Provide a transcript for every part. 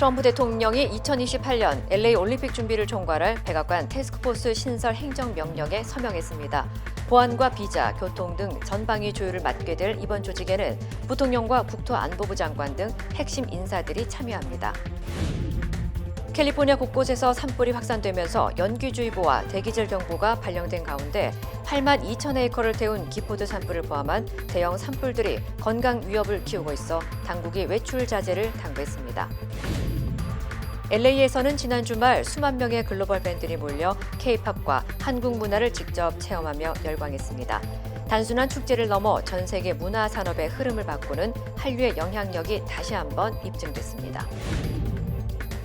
트럼프 대통령이 2028년 LA 올림픽 준비를 총괄할 백악관 태스크포스 신설 행정명령에 서명했습니다. 보안과 비자, 교통 등 전방위 조율을 맡게 될 이번 조직에는 부통령과 국토안보부 장관 등 핵심 인사들이 참여합니다. 캘리포니아 곳곳에서 산불이 확산되면서 연기주의보와 대기질 경보가 발령된 가운데 8만 2천 에이커를 태운 기포드 산불을 포함한 대형 산불들이 건강 위협을 키우고 있어 당국이 외출 자제를 당부했습니다. LA에서는 지난 주말 수만 명의 글로벌 밴들이 몰려 K-팝과 한국 문화를 직접 체험하며 열광했습니다. 단순한 축제를 넘어 전 세계 문화 산업의 흐름을 바꾸는 한류의 영향력이 다시 한번 입증됐습니다.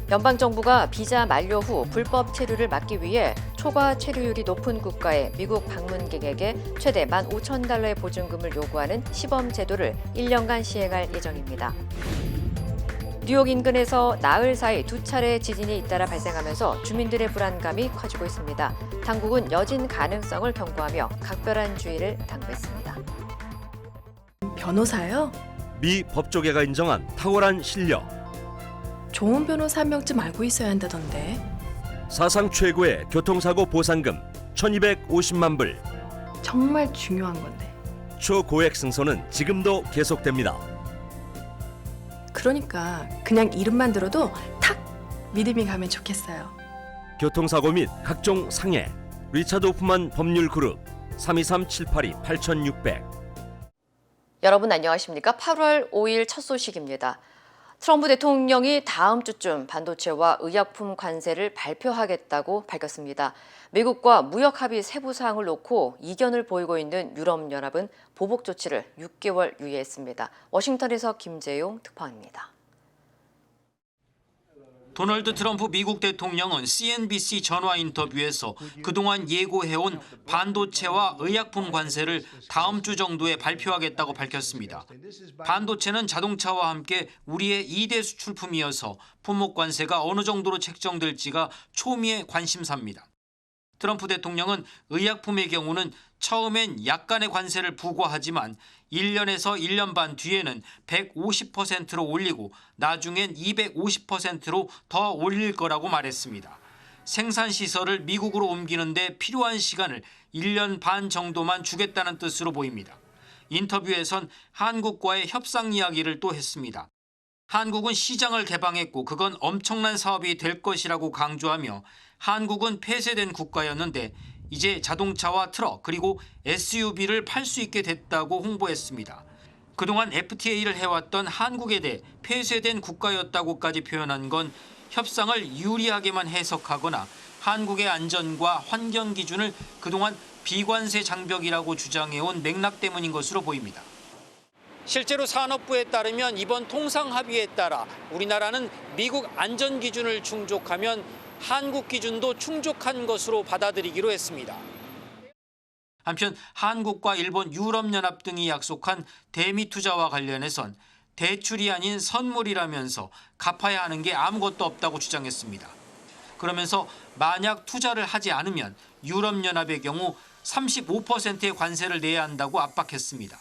연방정부가 비자 만료 후 불법 체류를 막기 위해 초과 체류율이 높은 국가의 미국 방문객에게 최대 15,000달러의 보증금을 요구하는 시범 제도를 1년간 시행할 예정입니다. 뉴욕 인근에서 나흘 사이 2차례 지진이 잇따라 발생하면서 주민들의 불안감이 커지고 있습니다. 당국은 여진 가능성을 경고하며 각별한 주의를 당부했습니다. 변호사요? 미 법조계가 인정한 탁월한 실력. 좋은 변호사 한 명쯤 알고 있어야 한다던데. 사상 최고의 교통사고 보상금 1,250만 불. 정말 중요한 건데. 초고액 승소는 지금도 계속됩니다. 그러니까 그냥 이름만 들어도 탁 믿음이 가면 좋겠어요. 교통사고 및 각종 상해. 리차드 호프만 법률그룹 323-782-8600. 여러분 안녕하십니까? 8월 5일 첫 소식입니다. 트럼프 대통령이 다음 주쯤 반도체와 의약품 관세를 발표하겠다고 밝혔습니다. 미국과 무역 합의 세부 사항을 놓고 이견을 보이고 있는 유럽연합은 보복 조치를 6개월 유예했습니다. 워싱턴에서 김재용 특파원입니다. 도널드 트럼프 미국 대통령은 CNBC 전화 인터뷰에서 그동안 예고해온 반도체와 의약품 관세를 다음 주 정도에 발표하겠다고 밝혔습니다. 반도체는 자동차와 함께 우리의 2대 수출품이어서 품목 관세가 어느 정도로 책정될지가 초미의 관심사입니다. 트럼프 대통령은 의약품의 경우는 처음엔 약간의 관세를 부과하지만 1년에서 1년 반 뒤에는 150%로 올리고 나중엔 250%로 더 올릴 거라고 말했습니다. 생산시설을 미국으로 옮기는데 필요한 시간을 1년 반 정도만 주겠다는 뜻으로 보입니다. 인터뷰에선 한국과의 협상 이야기를 또 했습니다. 한국은 시장을 개방했고 그건 엄청난 사업이 될 것이라고 강조하며 한국은 폐쇄된 국가였는데 이제 자동차와 트럭 그리고 SUV를 팔 수 있게 됐다고 홍보했습니다. 그동안 FTA를 해왔던 한국에 대해 폐쇄된 국가였다고까지 표현한 건 협상을 유리하게만 해석하거나 한국의 안전과 환경 기준을 그동안 비관세 장벽이라고 주장해온 맥락 때문인 것으로 보입니다. 실제로 산업부에 따르면 이번 통상 합의에 따라 우리나라는 미국 안전 기준을 충족하면 한국 기준도 충족한 것으로 받아들이기로 했습니다. 한편 한국과 일본, 유럽연합 등이 약속한 대미 투자와 관련해선 대출이 아닌 선물이라면서 갚아야 하는 게 아무것도 없다고 주장했습니다. 그러면서 만약 투자를 하지 않으면 유럽연합의 경우 35%의 관세를 내야 한다고 압박했습니다.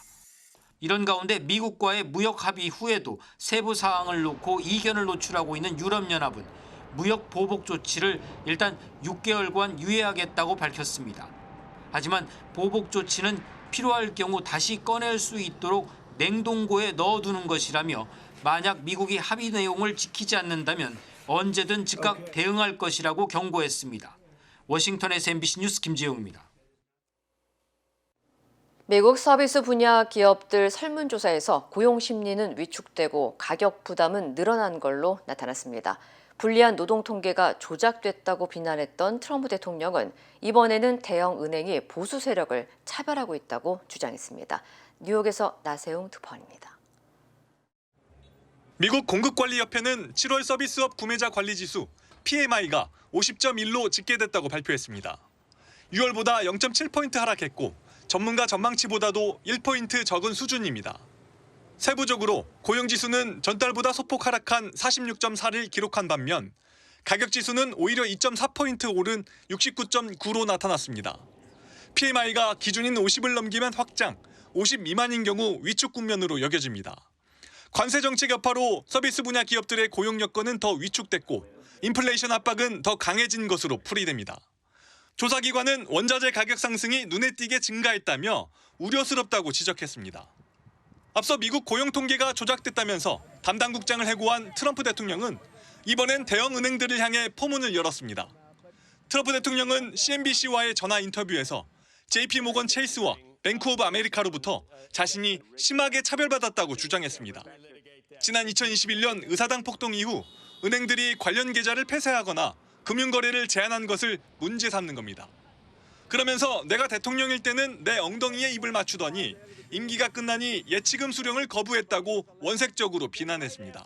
이런 가운데 미국과의 무역 합의 후에도 세부 사항을 놓고 이견을 노출하고 있는 유럽연합은 무역 보복 조치를 일단 6개월간 유예하겠다고 밝혔습니다. 하지만 보복 조치는 필요할 경우 다시 꺼낼 수 있도록 냉동고에 넣어두는 것이라며 만약 미국이 합의 내용을 지키지 않는다면 언제든 즉각 대응할 것이라고 경고했습니다. 워싱턴에서 MBC 뉴스 김재용입니다. 미국 서비스 분야 기업들 설문조사에서 고용 심리는 위축되고 가격 부담은 늘어난 걸로 나타났습니다. 불리한 노동 통계가 조작됐다고 비난했던 트럼프 대통령은 이번에는 대형 은행이 보수 세력을 차별하고 있다고 주장했습니다. 뉴욕에서 나세웅 특파원입니다. 미국 공급관리협회는 7월 서비스업 구매자 관리지수 PMI가 50.1로 집계됐다고 발표했습니다. 6월보다 0.7포인트 하락했고 전문가 전망치보다도 1포인트 적은 수준입니다. 세부적으로 고용지수는 전달보다 소폭 하락한 46.4를 기록한 반면 가격지수는 오히려 2.4포인트 오른 69.9로 나타났습니다. PMI가 기준인 50을 넘기면 확장, 50 미만인 경우 위축 국면으로 여겨집니다. 관세 정책 여파로 서비스 분야 기업들의 고용 여건은 더 위축됐고 인플레이션 압박은 더 강해진 것으로 풀이됩니다. 조사기관은 원자재 가격 상승이 눈에 띄게 증가했다며 우려스럽다고 지적했습니다. 앞서 미국 고용 통계가 조작됐다면서 담당 국장을 해고한 트럼프 대통령은 이번엔 대형 은행들을 향해 포문을 열었습니다. 트럼프 대통령은 CNBC와의 전화 인터뷰에서 JP모건 체이스와 뱅크 오브 아메리카로부터 자신이 심하게 차별받았다고 주장했습니다. 지난 2021년 의사당 폭동 이후 은행들이 관련 계좌를 폐쇄하거나 금융거래를 제한한 것을 문제 삼는 겁니다. 그러면서 내가 대통령일 때는 내 엉덩이에 입을 맞추더니 임기가 끝나니 예치금 수령을 거부했다고 원색적으로 비난했습니다.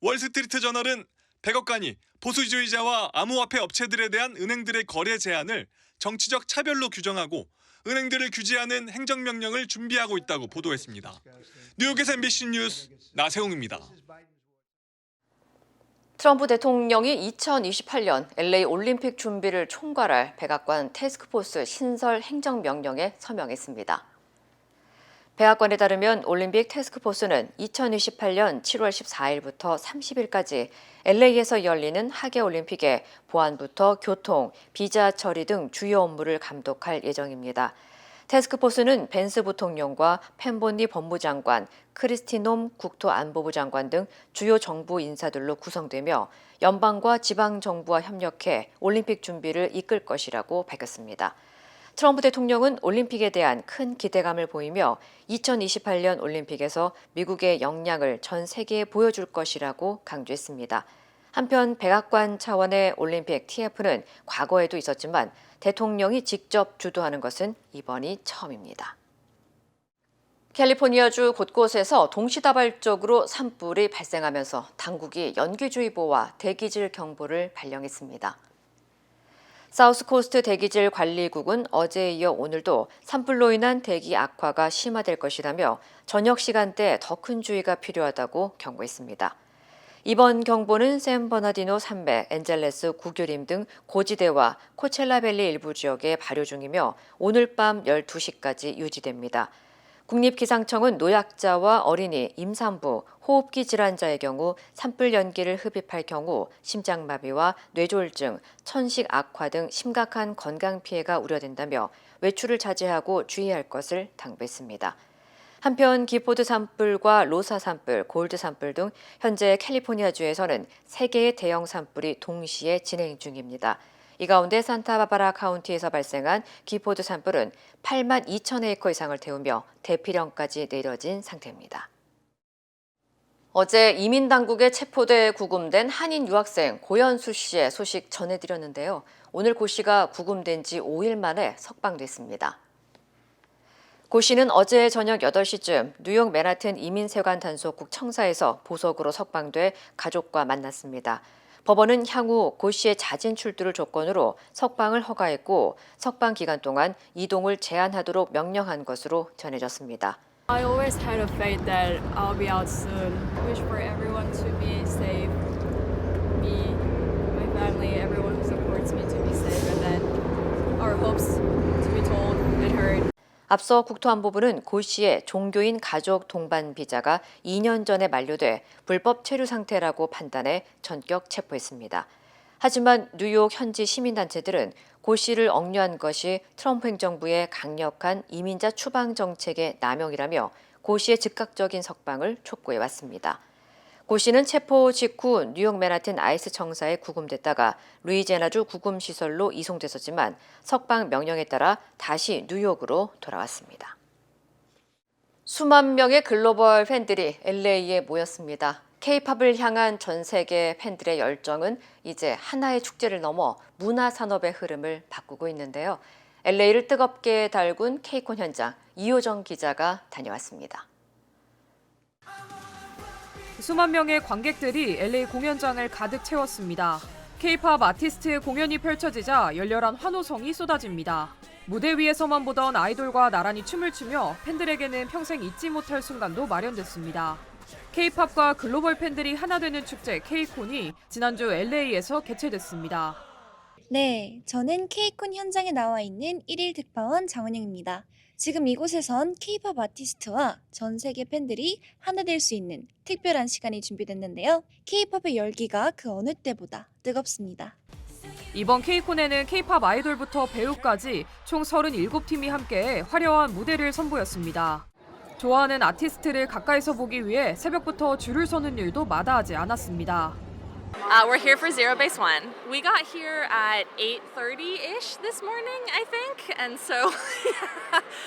월스트리트 저널은 백악관이 보수주의자와 암호화폐 업체들에 대한 은행들의 거래 제한을 정치적 차별로 규정하고 은행들을 규제하는 행정명령을 준비하고 있다고 보도했습니다. 뉴욕에서 MBC 뉴스 나세웅입니다. 트럼프 대통령이 2028년 LA 올림픽 준비를 총괄할 백악관 태스크포스 신설 행정명령에 서명했습니다. 백악관에 따르면 올림픽 태스크포스는 2028년 7월 14일부터 30일까지 LA에서 열리는 하계올림픽의 보안부터 교통, 비자 처리 등 주요 업무를 감독할 예정입니다. 태스크포스는 벤스 부통령과 펜보니 법무장관, 크리스티놈 국토안보부 장관 등 주요 정부 인사들로 구성되며 연방과 지방정부와 협력해 올림픽 준비를 이끌 것이라고 밝혔습니다. 트럼프 대통령은 올림픽에 대한 큰 기대감을 보이며 2028년 올림픽에서 미국의 역량을 전 세계에 보여줄 것이라고 강조했습니다. 한편 백악관 차원의 올림픽 TF는 과거에도 있었지만 대통령이 직접 주도하는 것은 이번이 처음입니다. 캘리포니아주 곳곳에서 동시다발적으로 산불이 발생하면서 당국이 연기주의보와 대기질 경보를 발령했습니다. 사우스코스트 대기질 관리국은 어제에 이어 오늘도 산불로 인한 대기 악화가 심화될 것이라며 저녁 시간대에 더 큰 주의가 필요하다고 경고했습니다. 이번 경보는 샌버나디노 산맥, 엔젤레스, 구규림 등 고지대와 코첼라밸리 일부 지역에 발효 중이며 오늘 밤 12시까지 유지됩니다. 국립기상청은 노약자와 어린이, 임산부, 호흡기 질환자의 경우 산불 연기를 흡입할 경우 심장마비와 뇌졸중, 천식 악화 등 심각한 건강 피해가 우려된다며 외출을 자제하고 주의할 것을 당부했습니다. 한편 기포드 산불과 로사 산불, 골드 산불 등 현재 캘리포니아주에서는 3개의 대형 산불이 동시에 진행 중입니다. 이 가운데 산타바바라 카운티에서 발생한 기포드 산불은 8만 2천 에이커 이상을 태우며 대피령까지 내려진 상태입니다. 어제 이민당국에 체포돼 구금된 한인 유학생 고현수 씨의 소식 전해드렸는데요. 오늘 고 씨가 구금된 지 5일 만에 석방됐습니다. 고 씨는 어제 저녁 8시쯤 뉴욕 맨하튼 이민세관 단속국 청사에서 보석으로 석방돼 가족과 만났습니다. 법원은 향후 고 씨의 자진 출두를 조건으로 석방을 허가했고 석방 기간 동안 이동을 제한하도록 명령한 것으로 전해졌습니다. I always had a faith that I'll be out soon. Wish for everyone to be safe. Me, my family, everyone who supports me to be safe, and then our hopes to be told and heard. 앞서 국토안보부는 고 씨의 종교인 가족 동반 비자가 2년 전에 만료돼 불법 체류 상태라고 판단해 전격 체포했습니다. 하지만 뉴욕 현지 시민단체들은 고 씨를 억류한 것이 트럼프 행정부의 강력한 이민자 추방 정책의 남용이라며 고 씨의 즉각적인 석방을 촉구해왔습니다. 고 씨는 체포 직후 뉴욕 맨하튼 아이스 청사에 구금됐다가 루이지애나주 구금시설로 이송됐었지만 석방 명령에 따라 다시 뉴욕으로 돌아왔습니다. 수만 명의 글로벌 팬들이 LA에 모였습니다. K-팝을 향한 전 세계 팬들의 열정은 이제 하나의 축제를 넘어 문화산업의 흐름을 바꾸고 있는데요. LA를 뜨겁게 달군 K-콘 현장, 이효정 기자가 다녀왔습니다. 수만 명의 관객들이 LA 공연장을 가득 채웠습니다. K-팝 아티스트의 공연이 펼쳐지자 열렬한 환호성이 쏟아집니다. 무대 위에서만 보던 아이돌과 나란히 춤을 추며 팬들에게는 평생 잊지 못할 순간도 마련됐습니다. K-팝과 글로벌 팬들이 하나 되는 축제 K-콘이 지난주 LA에서 개최됐습니다. 네, 저는 K-콘 현장에 나와 있는 1일 특파원 장은영입니다. 지금 이곳에선 K-팝 아티스트와 전 세계 팬들이 하나 될 수 있는 특별한 시간이 준비됐는데요. K-팝의 열기가 그 어느 때보다 뜨겁습니다. 이번 K콘에는 K-팝 아이돌부터 배우까지 총 37팀이 함께 화려한 무대를 선보였습니다. 좋아하는 아티스트를 가까이서 보기 위해 새벽부터 줄을 서는 일도 마다하지 않았습니다. We're here for Zero Base One. We got here at 8:30-ish this morning, I think, and so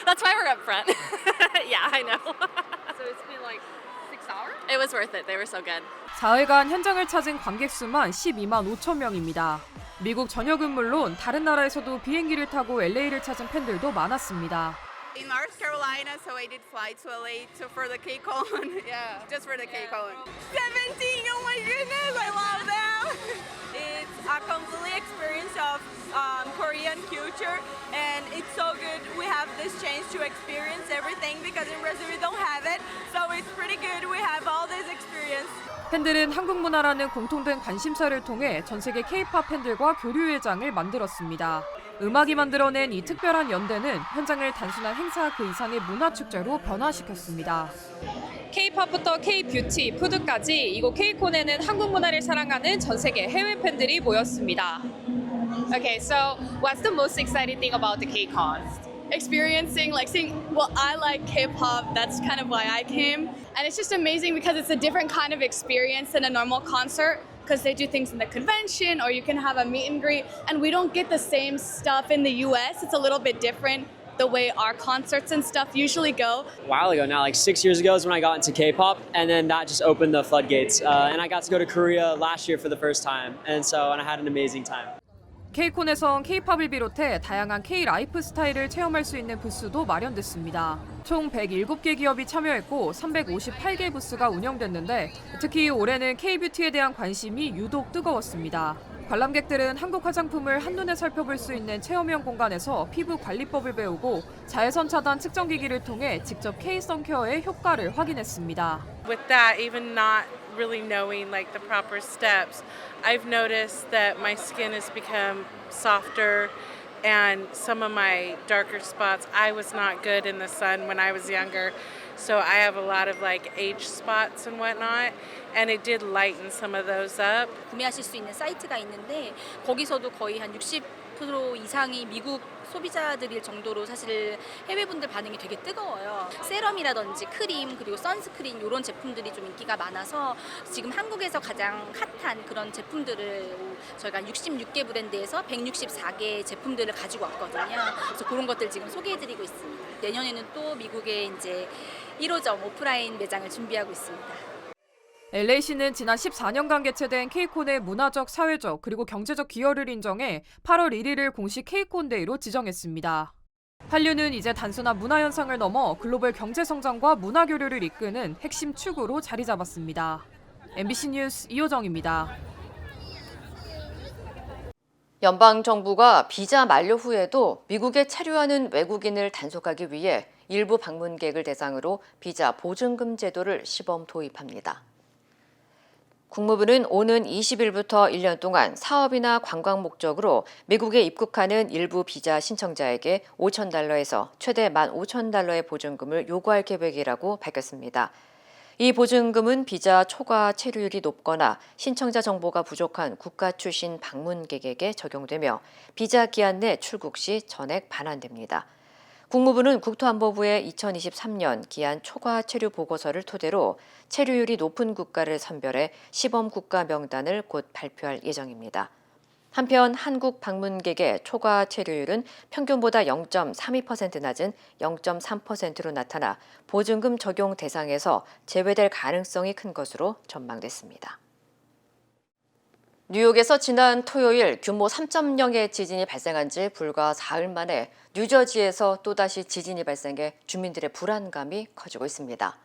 that's why we're up front. Yeah, I know. So it's been like 6 hours? It was worth it. They were so good. 4일간 현장을 찾은 관객 수만 12만 5천 명입니다. 미국 전역은 물론 다른 나라에서도 비행기를 타고 LA를 찾은 팬들도 많았습니다. In North Carolina, so I did fly to LA for the KCON. Yeah, just for the KCON. 17! Oh my goodness, I love them! It's a complete experience of Korean culture, and it's so good. We have this chance to experience everything because in Brazil we don't have it, so it's pretty good. We have all this experience. 팬들은 한국 문화라는 공통된 관심사를 통해 전 세계 K-팝 팬들과 교류의 장을 만들었습니다. 음악이 만들어낸 이 특별한 연대는 현장을 단순한 행사 그 이상의 문화축제로 변화시켰습니다. K-팝부터 K-뷰티, 푸드까지 이곳 K-콘에는 한국 문화를 사랑하는 전 세계 해외 팬들이 모였습니다. Okay, so what's the most exciting thing about the K-Con? Experiencing, like seeing, well, I like K-pop, that's kind of why I came. And it's just amazing because it's a different kind of experience than a normal concert because they do things in the convention or you can have a meet and greet. And we don't get the same stuff in the US. It's a little bit different the way our concerts and stuff usually go. A while ago now, like 6 years ago is when I got into K-pop, and then that just opened the floodgates. And I got to go to Korea last year for the first time, and I had an amazing time. K-콘에선 K-팝을 비롯해 다양한 K-라이프 스타일을 체험할 수 있는 부스도 마련됐습니다. 총 107개 기업이 참여했고 358개 부스가 운영됐는데 특히 올해는 K-뷰티에 대한 관심이 유독 뜨거웠습니다. 관람객들은 한국 화장품을 한눈에 살펴볼 수 있는 체험형 공간에서 피부 관리법을 배우고 자외선 차단 측정기기를 통해 직접 K-선케어의 효과를 확인했습니다. With that, even not really knowing like the proper steps, I've noticed that my skin has become softer and some of my darker spots, I was not good in the sun when I was younger. So I have a lot of like age spots and whatnot, and it did lighten some of those up. 구매하실 수 있는 사이트가 있는데 거기서도 거의 한 60% 이상이 미국 소비자들일 정도로 사실 해외분들 반응이 되게 뜨거워요. 세럼이라든지 크림 그리고 선스크린 이런 제품들이 좀 인기가 많아서 지금 한국에서 가장 핫한 그런 제품들을 저희가 66개 브랜드에서 164개 제품들을 가지고 왔거든요. 그래서 그런 것들 지금 소개해드리고 있습니다. 내년에는 또 미국에 이제 1호점 오프라인 매장을 준비하고 있습니다. LA시는 지난 14년간 개최된 K콘의 문화적, 사회적, 그리고 경제적 기여를 인정해 8월 1일을 공식 K콘 데이로 지정했습니다. 한류는 이제 단순한 문화 현상을 넘어 글로벌 경제 성장과 문화 교류를 이끄는 핵심 축으로 자리 잡았습니다. MBC 뉴스 이호정입니다. 연방정부가 비자 만료 후에도 미국에 체류하는 외국인을 단속하기 위해 일부 방문객을 대상으로 비자 보증금 제도를 시범 도입합니다. 국무부는 오는 20일부터 1년 동안 사업이나 관광 목적으로 미국에 입국하는 일부 비자 신청자에게 $5,000에서 최대 $15,000의 보증금을 요구할 계획이라고 밝혔습니다. 이 보증금은 비자 초과 체류율이 높거나 신청자 정보가 부족한 국가 출신 방문객에게 적용되며 비자 기한 내 출국 시 전액 반환됩니다. 국무부는 국토안보부의 2023년 기한 초과 체류 보고서를 토대로 체류율이 높은 국가를 선별해 시범 국가 명단을 곧 발표할 예정입니다. 한편 한국 방문객의 초과 체류율은 평균보다 0.32% 낮은 0.3%로 나타나 보증금 적용 대상에서 제외될 가능성이 큰 것으로 전망됐습니다. 뉴욕에서 지난 토요일 규모 3.0의 지진이 발생한 지 불과 사흘 만에 뉴저지에서 또다시 지진이 발생해 주민들의 불안감이 커지고 있습니다.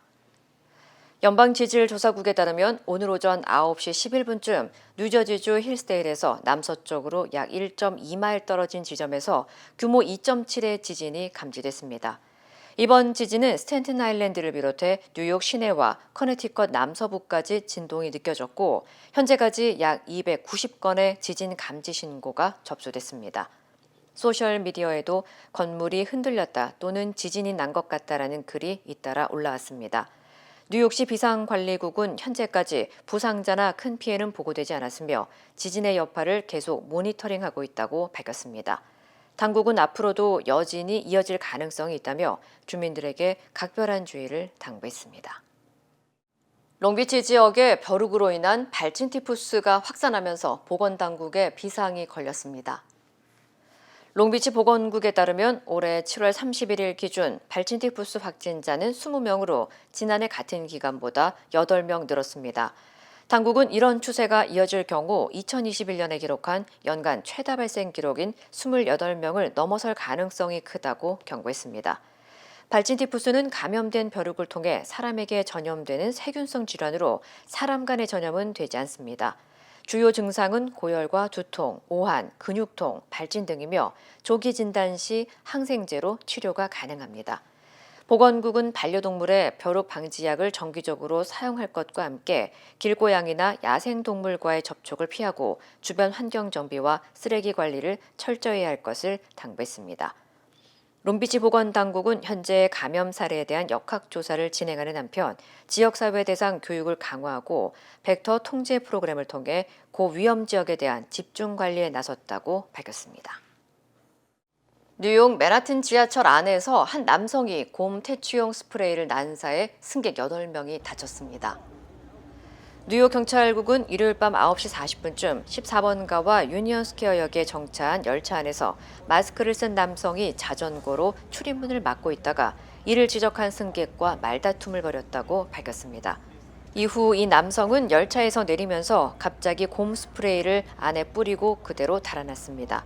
연방지질조사국에 따르면 오늘 오전 9시 11분쯤 뉴저지주 힐스데일에서 남서쪽으로 약 1.2마일 떨어진 지점에서 규모 2.7의 지진이 감지됐습니다. 이번 지진은 스탠튼 아일랜드를 비롯해 뉴욕 시내와 커네티컷 남서부까지 진동이 느껴졌고 현재까지 약 290건의 지진 감지 신고가 접수됐습니다. 소셜미디어에도 건물이 흔들렸다 또는 지진이 난 것 같다라는 글이 잇따라 올라왔습니다. 뉴욕시 비상관리국은 현재까지 부상자나 큰 피해는 보고되지 않았으며 지진의 여파를 계속 모니터링하고 있다고 밝혔습니다. 당국은 앞으로도 여진이 이어질 가능성이 있다며 주민들에게 각별한 주의를 당부했습니다. 롱비치 지역에 벼룩으로 인한 발진티푸스가 확산하면서 보건당국에 비상이 걸렸습니다. 롱비치 보건국에 따르면 올해 7월 31일 기준 발진티푸스 확진자는 20명으로 지난해 같은 기간보다 8명 늘었습니다. 당국은 이런 추세가 이어질 경우 2021년에 기록한 연간 최다 발생 기록인 28명을 넘어설 가능성이 크다고 경고했습니다. 발진티푸스는 감염된 벼룩을 통해 사람에게 전염되는 세균성 질환으로 사람 간의 전염은 되지 않습니다. 주요 증상은 고열과 두통, 오한, 근육통, 발진 등이며 조기 진단 시 항생제로 치료가 가능합니다. 보건국은 반려동물의 벼룩 방지약을 정기적으로 사용할 것과 함께 길고양이나 야생동물과의 접촉을 피하고 주변 환경 정비와 쓰레기 관리를 철저히 해야 할 것을 당부했습니다. 롱비치 보건당국은 현재 감염 사례에 대한 역학조사를 진행하는 한편 지역사회 대상 교육을 강화하고 벡터 통제 프로그램을 통해 고위험 지역에 대한 집중 관리에 나섰다고 밝혔습니다. 뉴욕 맨하튼 지하철 안에서 한 남성이 곰 퇴치용 스프레이를 난사해 승객 8명이 다쳤습니다. 뉴욕 경찰국은 일요일 밤 9시 40분쯤 14번가와 유니언스퀘어역에 정차한 열차 안에서 마스크를 쓴 남성이 자전거로 출입문을 막고 있다가 이를 지적한 승객과 말다툼을 벌였다고 밝혔습니다. 이후 이 남성은 열차에서 내리면서 갑자기 곰 스프레이를 안에 뿌리고 그대로 달아났습니다.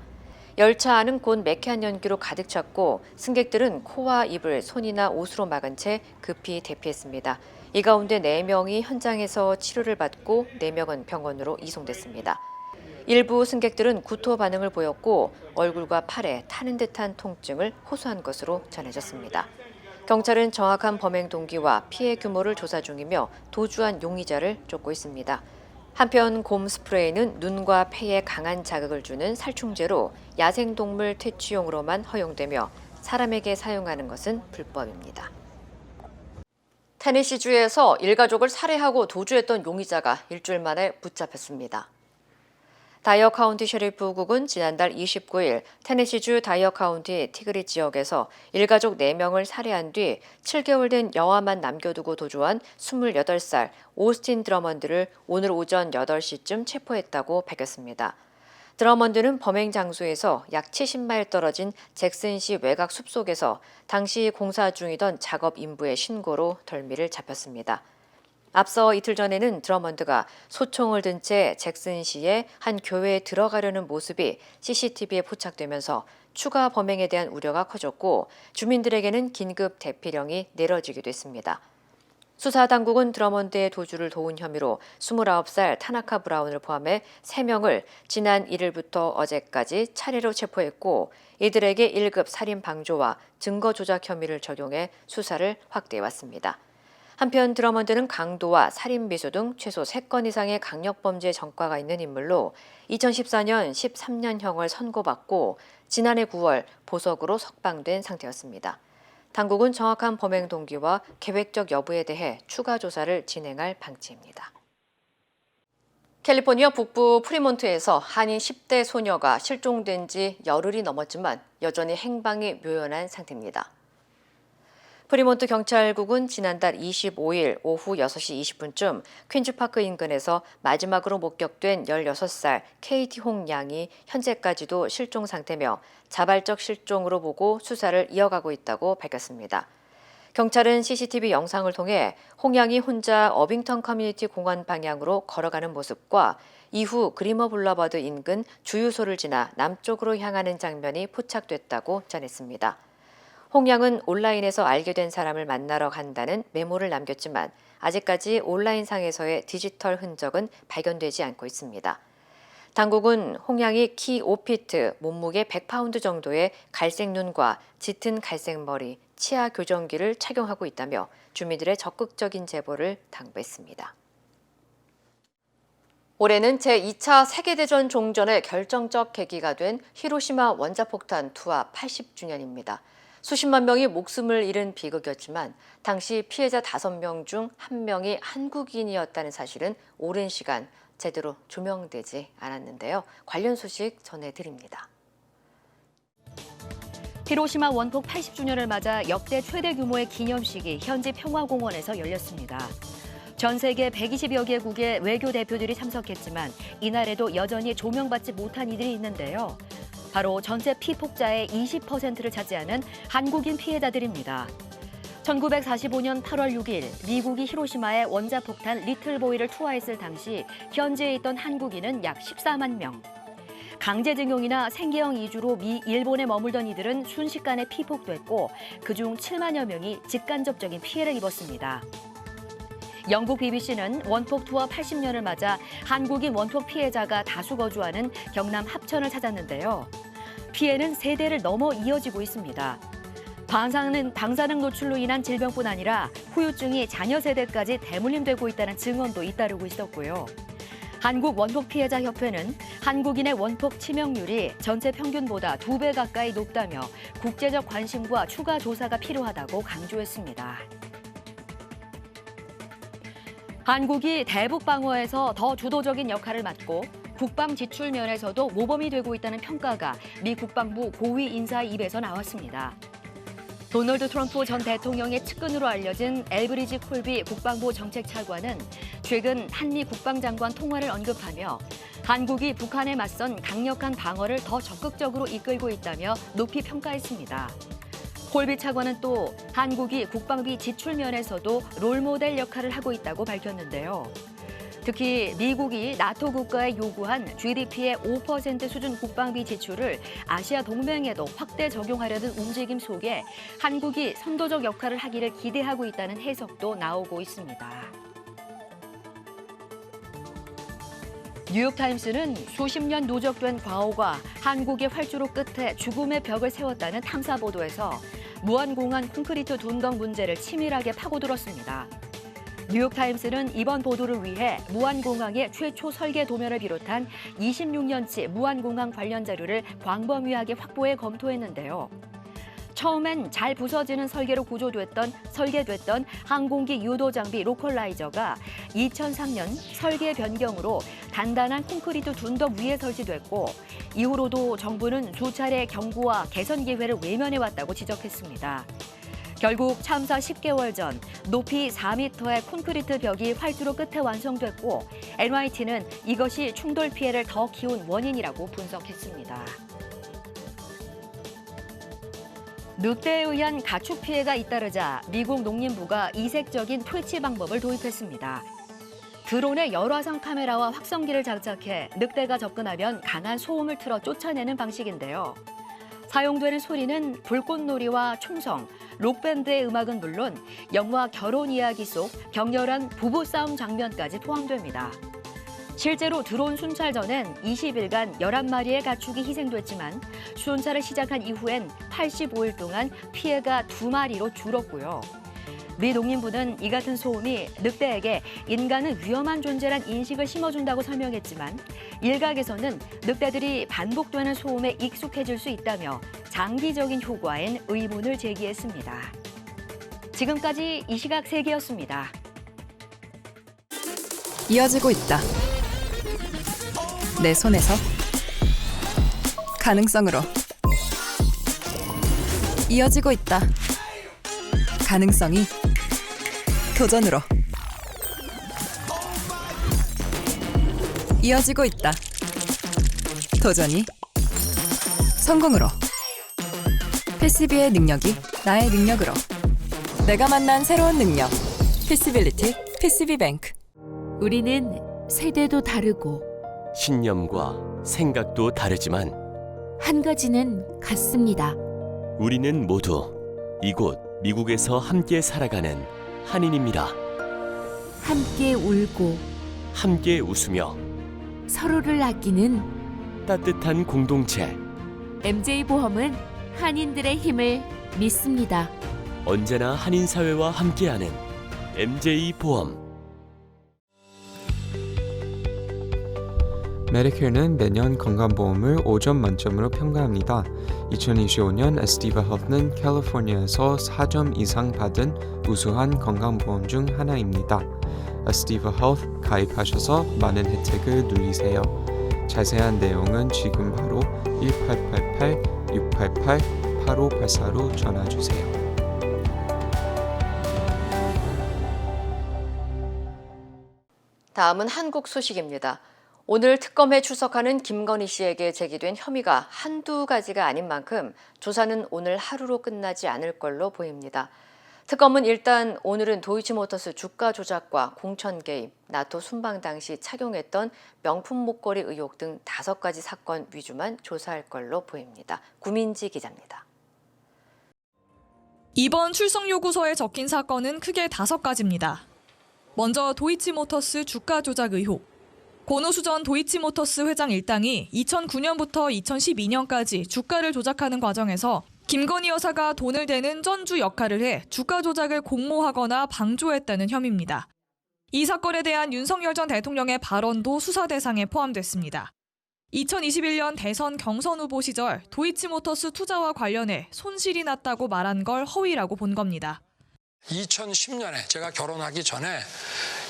열차 안은 곧 매캐한 연기로 가득 찼고 승객들은 코와 입을 손이나 옷으로 막은 채 급히 대피했습니다. 이 가운데 4명이 현장에서 치료를 받고 4명은 병원으로 이송됐습니다. 일부 승객들은 구토 반응을 보였고 얼굴과 팔에 타는 듯한 통증을 호소한 것으로 전해졌습니다. 경찰은 정확한 범행 동기와 피해 규모를 조사 중이며 도주한 용의자를 쫓고 있습니다. 한편 곰 스프레이는 눈과 폐에 강한 자극을 주는 살충제로 야생동물 퇴치용으로만 허용되며 사람에게 사용하는 것은 불법입니다. 테네시주에서 일가족을 살해하고 도주했던 용의자가 일주일 만에 붙잡혔습니다. 다이어 카운티 셰리프국은 지난달 29일 테네시주 다이어 카운티 티그리 지역에서 일가족 4명을 살해한 뒤 7개월 된 여아만 남겨두고 도주한 28살 오스틴 드러먼드를 오늘 오전 8시쯤 체포했다고 밝혔습니다. 드러먼드는 범행 장소에서 약 70마일 떨어진 잭슨시 외곽 숲속에서 당시 공사 중이던 작업 인부의 신고로 덜미를 잡혔습니다. 앞서 이틀 전에는 드러먼드가 소총을 든 채 잭슨시의 한 교회에 들어가려는 모습이 CCTV에 포착되면서 추가 범행에 대한 우려가 커졌고 주민들에게는 긴급 대피령이 내려지기도 했습니다. 수사당국은 드러먼드의 도주를 도운 혐의로 29살 타나카 브라운을 포함해 3명을 지난 1일부터 어제까지 차례로 체포했고 이들에게 1급 살인 방조와 증거 조작 혐의를 적용해 수사를 확대해왔습니다. 한편 드러먼드는 강도와 살인 미수 등 최소 3건 이상의 강력범죄 전과가 있는 인물로 2014년 13년형을 선고받고 지난해 9월 보석으로 석방된 상태였습니다. 당국은 정확한 범행 동기와 계획적 여부에 대해 추가 조사를 진행할 방침입니다. 캘리포니아 북부 프리몬트에서 한인 10대 소녀가 실종된 지 열흘이 넘었지만 여전히 행방이 묘연한 상태입니다. 프리몬트 경찰국은 지난달 25일 오후 6시 20분쯤 퀸즈파크 인근에서 마지막으로 목격된 16살 KT 홍 양이 현재까지도 실종 상태며 자발적 실종으로 보고 수사를 이어가고 있다고 밝혔습니다. 경찰은 CCTV 영상을 통해 홍 양이 혼자 어빙턴 커뮤니티 공원 방향으로 걸어가는 모습과 이후 그리머 블러버드 인근 주유소를 지나 남쪽으로 향하는 장면이 포착됐다고 전했습니다. 홍 양은 온라인에서 알게 된 사람을 만나러 간다는 메모를 남겼지만 아직까지 온라인상에서의 디지털 흔적은 발견되지 않고 있습니다. 당국은 홍 양이 키 5피트, 몸무게 100파운드 정도의 갈색 눈과 짙은 갈색 머리, 치아 교정기를 착용하고 있다며 주민들의 적극적인 제보를 당부했습니다. 올해는 제2차 세계대전 종전의 결정적 계기가 된 히로시마 원자폭탄 투하 80주년입니다. 수십만 명이 목숨을 잃은 비극이었지만 당시 피해자 5명 중 1명이 한국인이었다는 사실은 오랜 시간 제대로 조명되지 않았는데요. 관련 소식 전해드립니다. 히로시마 원폭 80주년을 맞아 역대 최대 규모의 기념식이 현지 평화공원에서 열렸습니다. 전 세계 120여 개국의 외교 대표들이 참석했지만 이날에도 여전히 조명받지 못한 이들이 있는데요. 바로 전체 피폭자의 20%를 차지하는 한국인 피해자들입니다. 1945년 8월 6일 미국이 히로시마에 원자폭탄 리틀보이를 투하했을 당시 현지에 있던 한국인은 약 14만 명. 강제징용이나 생계형 이주로 일본에 머물던 이들은 순식간에 피폭됐고 그중 7만여 명이 직간접적인 피해를 입었습니다. 영국 BBC는 원폭 투하 80년을 맞아 한국인 원폭 피해자가 다수 거주하는 경남 합천을 찾았는데요. 피해는 세대를 넘어 이어지고 있습니다. 방사능 노출로 인한 질병뿐 아니라 후유증이 자녀 세대까지 대물림되고 있다는 증언도 잇따르고 있었고요. 한국 원폭 피해자 협회는 한국인의 원폭 치명률이 전체 평균보다 2배 가까이 높다며 국제적 관심과 추가 조사가 필요하다고 강조했습니다. 한국이 대북 방어에서 더 주도적인 역할을 맡고 국방 지출 면에서도 모범이 되고 있다는 평가가 미 국방부 고위 인사 입에서 나왔습니다. 도널드 트럼프 전 대통령의 측근으로 알려진 엘브리지 콜비 국방부 정책차관은 최근 한미 국방장관 통화를 언급하며 한국이 북한에 맞선 강력한 방어를 더 적극적으로 이끌고 있다며 높이 평가했습니다. 콜비 차관은 또 한국이 국방비 지출 면에서도 롤모델 역할을 하고 있다고 밝혔는데요. 특히 미국이 나토 국가에 요구한 GDP의 5% 수준 국방비 지출을 아시아 동맹에도 확대 적용하려는 움직임 속에 한국이 선도적 역할을 하기를 기대하고 있다는 해석도 나오고 있습니다. 뉴욕타임스는 수십 년 누적된 과오가 한국의 활주로 끝에 죽음의 벽을 세웠다는 탐사 보도에서 무안공항 콘크리트 둔덕 문제를 치밀하게 파고들었습니다. 뉴욕타임스는 이번 보도를 위해 무안공항의 최초 설계 도면을 비롯한 26년치 무안공항 관련 자료를 광범위하게 확보해 검토했는데요. 처음엔 잘 부서지는 설계로 설계됐던 항공기 유도 장비 로컬라이저가 2003년 설계 변경으로 단단한 콘크리트 둔덕 위에 설치됐고 이후로도 정부는 수차례 경고와 개선 기회를 외면해왔다고 지적했습니다. 결국 참사 10개월 전 높이 4m의 콘크리트 벽이 활주로 끝에 완성됐고 NYT는 이것이 충돌 피해를 더 키운 원인이라고 분석했습니다. 늑대에 의한 가축 피해가 잇따르자 미국 농림부가 이색적인 퇴치 방법을 도입했습니다. 드론의 열화상 카메라와 확성기를 장착해 늑대가 접근하면 강한 소음을 틀어 쫓아내는 방식인데요. 사용되는 소리는 불꽃놀이와 총성, 록밴드의 음악은 물론 영화 결혼 이야기 속 격렬한 부부싸움 장면까지 포함됩니다. 실제로 드론 순찰 전엔 20일간 11마리의 가축이 희생됐지만 순찰을 시작한 이후엔 85일 동안 피해가 2마리로 줄었고요. 미 농림부는 이 같은 소음이 늑대에게 인간은 위험한 존재란 인식을 심어준다고 설명했지만 일각에서는 늑대들이 반복되는 소음에 익숙해질 수 있다며 장기적인 효과엔 의문을 제기했습니다. 지금까지 이 시각 세계였습니다. 이어지고 있다. 내 손에서 가능성으로 이어지고 있다. 가능성이 도전으로 이어지고 있다. 도전이 성공으로. 패시비의 능력이 나의 능력으로. 내가 만난 새로운 능력. 패시빌리티 패시비뱅크. 우리는 세대도 다르고 신념과 생각도 다르지만 한 가지는 같습니다. 우리는 모두 이곳 미국에서 함께 살아가는 한인입니다. 함께 울고 함께 웃으며 서로를 아끼는 따뜻한 공동체. MJ보험은 한인들의 힘을 믿습니다. 언제나 한인 사회와 함께하는 MJ보험. 메디케어는 매년 건강보험을 5점 만점으로 평가합니다. 2025년 에스티바 헬스는 캘리포니아에서 4점 이상 받은 우수한 건강보험 중 하나입니다. 에스티바 헬스 가입하셔서 많은 혜택을 누리세요. 자세한 내용은 지금 바로 1888-688-8584로 전화주세요. 다음은 한국 소식입니다. 오늘 특검에 출석하는 김건희 씨에게 제기된 혐의가 한두 가지가 아닌 만큼 조사는 오늘 하루로 끝나지 않을 걸로 보입니다. 특검은 일단 오늘은 도이치모터스 주가 조작과 공천 개입, 나토 순방 당시 착용했던 명품 목걸이 의혹 등 5가지 사건 위주만 조사할 걸로 보입니다. 구민지 기자입니다. 이번 출석 요구서에 적힌 사건은 크게 5가지입니다. 먼저 도이치모터스 주가 조작 의혹. 권오수 전 도이치모터스 회장 일당이 2009년부터 2012년까지 주가를 조작하는 과정에서 김건희 여사가 돈을 대는 전주 역할을 해 주가 조작을 공모하거나 방조했다는 혐의입니다. 이 사건에 대한 윤석열 전 대통령의 발언도 수사 대상에 포함됐습니다. 2021년 대선 경선 후보 시절 도이치모터스 투자와 관련해 손실이 났다고 말한 걸 허위라고 본 겁니다. 2010년에 제가 결혼하기 전에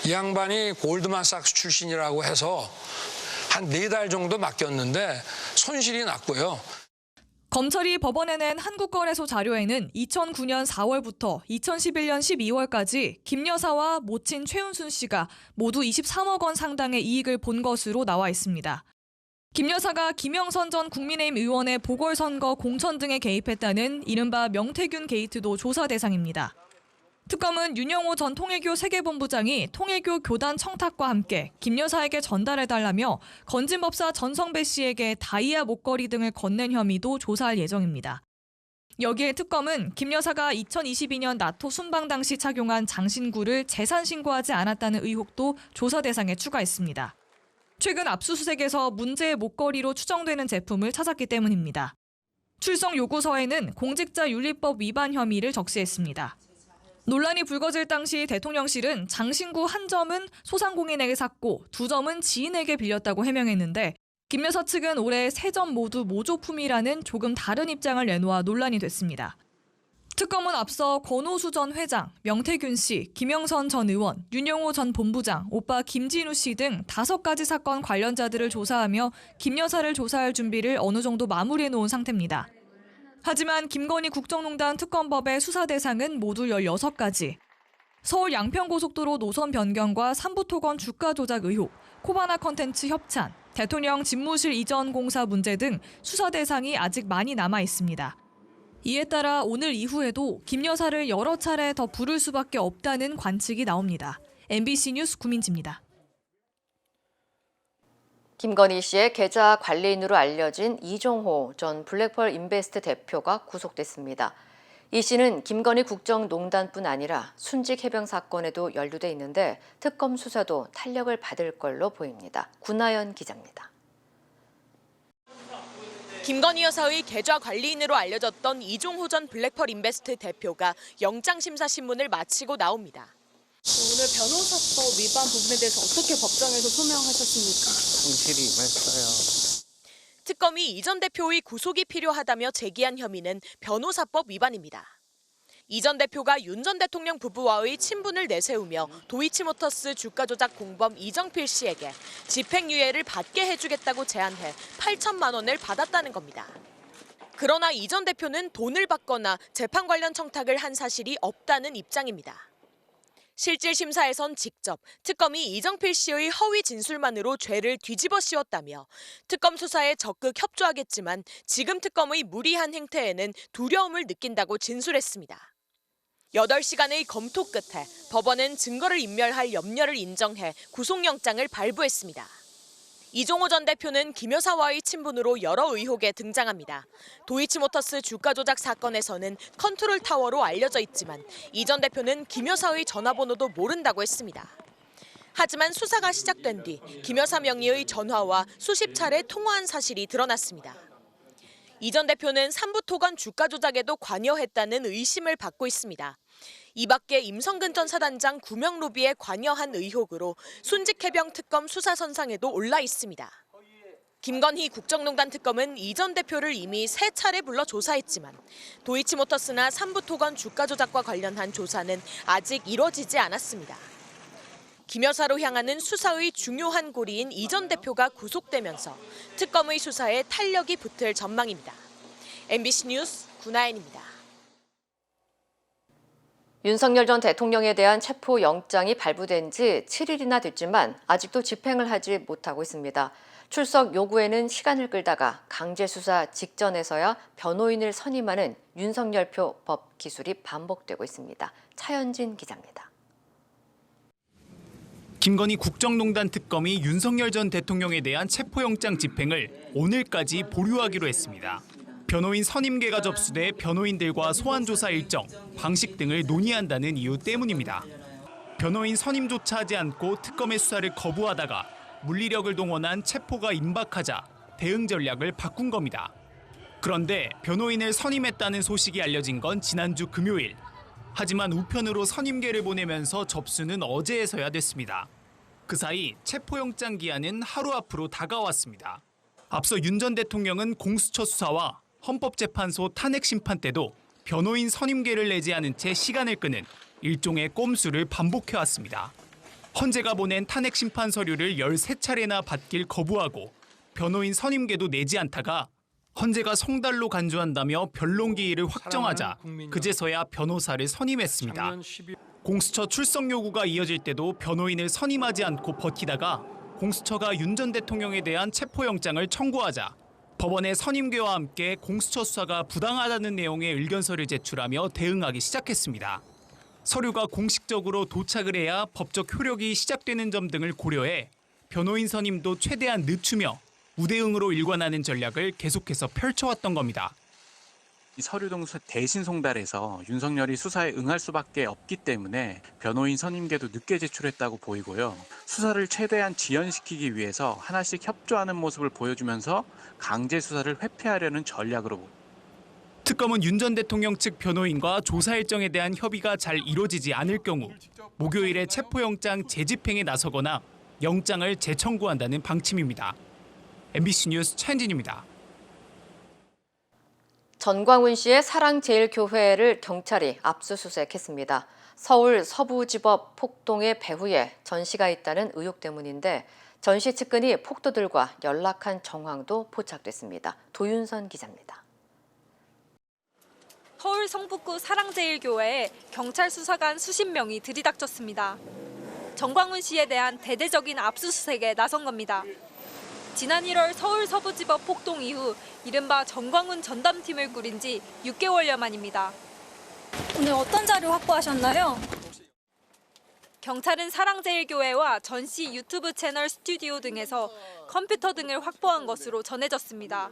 이 양반이 골드만삭스 출신이라고 해서 한 4달 정도 맡겼는데 손실이 났고요. 검찰이 법원에 낸 한국거래소 자료에는 2009년 4월부터 2011년 12월까지 김 여사와 모친 최은순 씨가 모두 23억 원 상당의 이익을 본 것으로 나와 있습니다. 김 여사가 김영선 전 국민의힘 의원의 보궐선거 공천 등에 개입했다는 이른바 명태균 게이트도 조사 대상입니다. 특검은 윤영호 전 통일교 세계본부장이 통일교 교단 청탁과 함께 김 여사에게 전달해달라며 건진법사 전성배 씨에게 다이아 목걸이 등을 건넨 혐의도 조사할 예정입니다. 여기에 특검은 김 여사가 2022년 나토 순방 당시 착용한 장신구를 재산 신고하지 않았다는 의혹도 조사 대상에 추가했습니다. 최근 압수수색에서 문제의 목걸이로 추정되는 제품을 찾았기 때문입니다. 출석 요구서에는 공직자윤리법 위반 혐의를 적시했습니다. 논란이 불거질 당시 대통령실은 장신구 1점은 소상공인에게 샀고 2점은 지인에게 빌렸다고 해명했는데 김 여사 측은 올해 3점 모두 모조품이라는 조금 다른 입장을 내놓아 논란이 됐습니다. 특검은 앞서 권오수 전 회장, 명태균 씨, 김영선 전 의원, 윤영호 전 본부장, 오빠 김진우 씨 등 5가지 사건 관련자들을 조사하며 김 여사를 조사할 준비를 어느 정도 마무리해 놓은 상태입니다. 하지만 김건희 국정농단 특검법의 수사 대상은 모두 16가지. 서울 양평고속도로 노선 변경과 삼부토건 주가 조작 의혹, 코바나 컨텐츠 협찬, 대통령 집무실 이전 공사 문제 등 수사 대상이 아직 많이 남아 있습니다. 이에 따라 오늘 이후에도 김 여사를 여러 차례 더 부를 수밖에 없다는 관측이 나옵니다. MBC 뉴스 구민지입니다. 김건희 씨의 계좌 관리인으로 알려진 이종호 전 블랙펄 인베스트 대표가 구속됐습니다. 이 씨는 김건희 국정농단뿐 아니라 순직 해병 사건에도 연루돼 있는데 특검 수사도 탄력을 받을 걸로 보입니다. 구나연 기자입니다. 김건희 여사의 계좌 관리인으로 알려졌던 이종호 전 블랙펄 인베스트 대표가 영장심사 신문을 마치고 나옵니다. 오늘 변호사법 위반 부분에 대해서 어떻게 법정에서 소명하셨습니까? 성실히 임했어요. 특검이 이 전 대표의 구속이 필요하다며 제기한 혐의는 변호사법 위반입니다. 이 전 대표가 윤 전 대통령 부부와의 친분을 내세우며 도이치모터스 주가 조작 공범 이정필 씨에게 집행유예를 받게 해주겠다고 제안해 8천만 원을 받았다는 겁니다. 그러나 이 전 대표는 돈을 받거나 재판 관련 청탁을 한 사실이 없다는 입장입니다. 실질 심사에선 직접 특검이 이정필 씨의 허위 진술만으로 죄를 뒤집어 씌웠다며 특검 수사에 적극 협조하겠지만 지금 특검의 무리한 행태에는 두려움을 느낀다고 진술했습니다. 8시간의 검토 끝에 법원은 증거를 인멸할 염려를 인정해 구속영장을 발부했습니다. 이종호 전 대표는 김 여사와의 친분으로 여러 의혹에 등장합니다. 도이치모터스 주가 조작 사건에서는 컨트롤 타워로 알려져 있지만 이 전 대표는 김 여사의 전화번호도 모른다고 했습니다. 하지만 수사가 시작된 뒤 김 여사 명의의 전화와 수십 차례 통화한 사실이 드러났습니다. 이 전 대표는 삼부토건 주가 조작에도 관여했다는 의심을 받고 있습니다. 이 밖에 임성근 전 사단장 구명 로비에 관여한 의혹으로 순직해병 특검 수사 선상에도 올라 있습니다. 김건희 국정농단 특검은 이 전 대표를 이미 3차례 불러 조사했지만 도이치모터스나 삼부토건 주가 조작과 관련한 조사는 아직 이뤄지지 않았습니다. 김 여사로 향하는 수사의 중요한 고리인 이 전 대표가 구속되면서 특검의 수사에 탄력이 붙을 전망입니다. MBC 뉴스 구나연입니다. 윤석열 전 대통령에 대한 체포영장이 발부된 지 7일이나 됐지만 아직도 집행을 하지 못하고 있습니다. 출석 요구에는 시간을 끌다가 강제 수사 직전에서야 변호인을 선임하는 윤석열표 법 기술이 반복되고 있습니다. 차현진 기자입니다. 김건희 국정농단 특검이 윤석열 전 대통령에 대한 체포영장 집행을 오늘까지 보류하기로 했습니다. 변호인 선임계가 접수돼 변호인들과 소환조사 일정, 방식 등을 논의한다는 이유 때문입니다. 변호인 선임조차 하지 않고 특검의 수사를 거부하다가 물리력을 동원한 체포가 임박하자 대응 전략을 바꾼 겁니다. 그런데 변호인을 선임했다는 소식이 알려진 건 지난주 금요일. 하지만 우편으로 선임계를 보내면서 접수는 어제에서야 됐습니다. 그 사이 체포영장 기한은 하루 앞으로 다가왔습니다. 앞서 윤 전 대통령은 공수처 수사와 헌법재판소 탄핵 심판 때도 변호인 선임계를 내지 않은 채 시간을 끄는 일종의 꼼수를 반복해왔습니다. 헌재가 보낸 탄핵 심판 서류를 13차례나 받길 거부하고 변호인 선임계도 내지 않다가 헌재가 성달로 간주한다며 변론 기일을 확정하자 그제서야 변호사를 선임했습니다. 공수처 출석 요구가 이어질 때도 변호인을 선임하지 않고 버티다가 공수처가 윤 전 대통령에 대한 체포영장을 청구하자 법원의 선임계와 함께 공수처 수사가 부당하다는 내용의 의견서를 제출하며 대응하기 시작했습니다. 서류가 공식적으로 도착을 해야 법적 효력이 시작되는 점 등을 고려해 변호인 선임도 최대한 늦추며 우대응으로 일관하는 전략을 계속해서 펼쳐왔던 겁니다. 이 서류 동수 대신 송달해서 윤석열이 수사에 응할 수밖에 없기 때문에 변호인 선임계도 늦게 제출했다고 보이고요. 수사를 최대한 지연시키기 위해서 하나씩 협조하는 모습을 보여주면서 강제 수사를 회피하려는 전략으로 봅니다. 특검은 윤 전 대통령 측 변호인과 조사 일정에 대한 협의가 잘 이루어지지 않을 경우 목요일에 체포영장 재집행에 나서거나 영장을 재청구한다는 방침입니다. MBC 뉴스 차현진입니다. 전광훈 씨의 사랑제일교회를 경찰이 압수수색했습니다. 서울 서부지법 폭동의 배후에 전 씨가 있다는 의혹 때문인데 전 씨 측근이 폭도들과 연락한 정황도 포착됐습니다. 도윤선 기자입니다. 서울 성북구 사랑제일교회에 경찰 수사관 수십 명이 들이닥쳤습니다. 전광훈 씨에 대한 대대적인 압수수색에 나선 겁니다. 지난 1월 서울 서부지법 폭동 이후 이른바 전광훈 전담팀을 꾸린 지 6개월여 만입니다. 오늘 어떤 자료 확보하셨나요? 경찰은 사랑제일교회와 전 씨 유튜브 채널 스튜디오 등에서 컴퓨터 등을 확보한 것으로 전해졌습니다.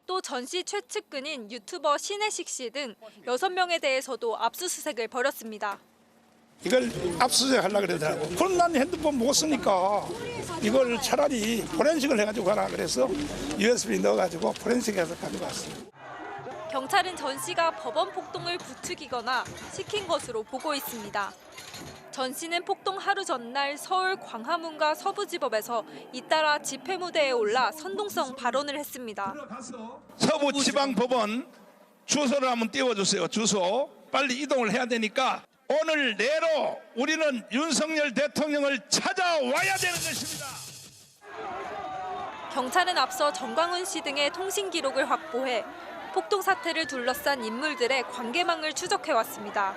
또 전 씨 최측근인 유튜버 신혜식 씨 등 6명에 대해서도 압수수색을 벌였습니다. 이걸 압수수색 하려고 그러더라고. 그럼 난 핸드폰 못 쓰니까 이걸 차라리 포렌식을 해가지고 가라 그래서 USB 넣어가지고 포렌식해서 가져갔습니다. 경찰은 전 씨가 법원 폭동을 부추기거나 시킨 것으로 보고 있습니다. 전 씨는 폭동 하루 전날 서울 광화문과 서부지법에서 잇따라 집회 무대에 올라 선동성 발언을 했습니다. 서부지방법원 주소를 한번 띄워주세요. 주소 빨리 이동을 해야 되니까 오늘 내로 우리는 윤석열 대통령을 찾아와야 되는 것입니다. 경찰은 앞서 전광훈 씨 등의 통신 기록을 확보해 폭동 사태를 둘러싼 인물들의 관계망을 추적해왔습니다.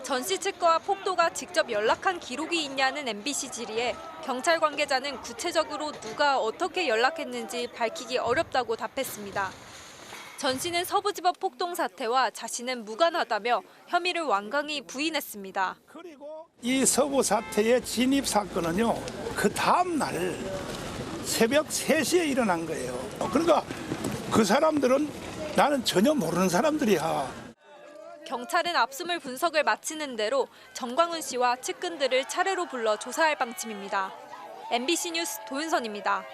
전 씨 측과 폭도가 직접 연락한 기록이 있냐는 MBC 질의에 경찰 관계자는 구체적으로 누가 어떻게 연락했는지 밝히기 어렵다고 답했습니다. 전 씨는 서부지법 폭동 사태와 자신은 무관하다며 혐의를 완강히 부인했습니다. 이 서부 사태의 진입 사건은요, 그 다음 날 새벽 3시에 일어난 거예요. 그러니까 그 사람들은 나는 전혀 모르는 사람들이야. 경찰은 압수물 분석을 마치는 대로 전광훈 씨와 측근들을 차례로 불러 조사할 방침입니다. MBC 뉴스 도윤선입니다.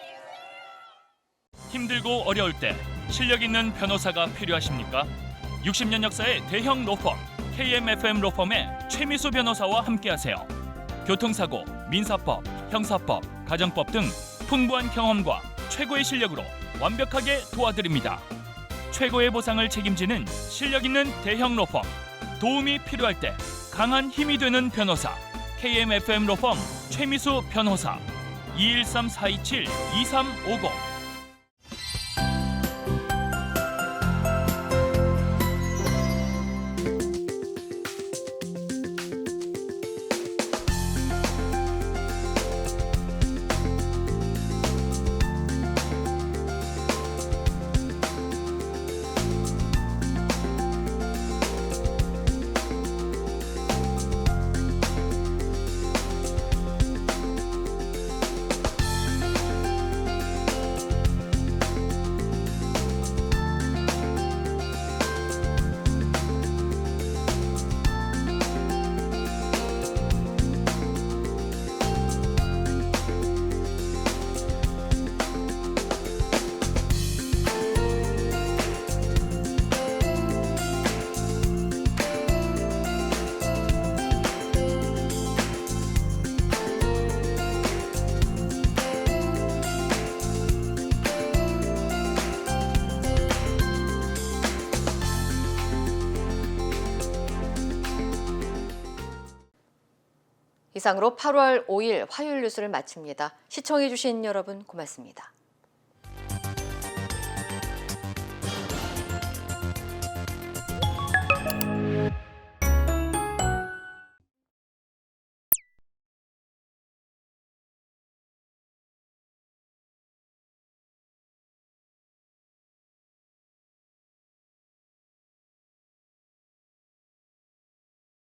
힘들고 어려울 때 실력 있는 변호사가 필요하십니까? 60년 역사의 대형 로펌 KMFM 로펌의 최미수 변호사와 함께하세요. 교통사고, 민사법, 형사법, 가정법 등 풍부한 경험과 최고의 실력으로 완벽하게 도와드립니다. 최고의 보상을 책임지는 실력 있는 대형 로펌. 도움이 필요할 때 강한 힘이 되는 변호사. KMFM 로펌 최미수 변호사. 213-427-2350. 이상으로 8월 5일 화요일 뉴스를 마칩니다. 시청해주신 여러분 고맙습니다.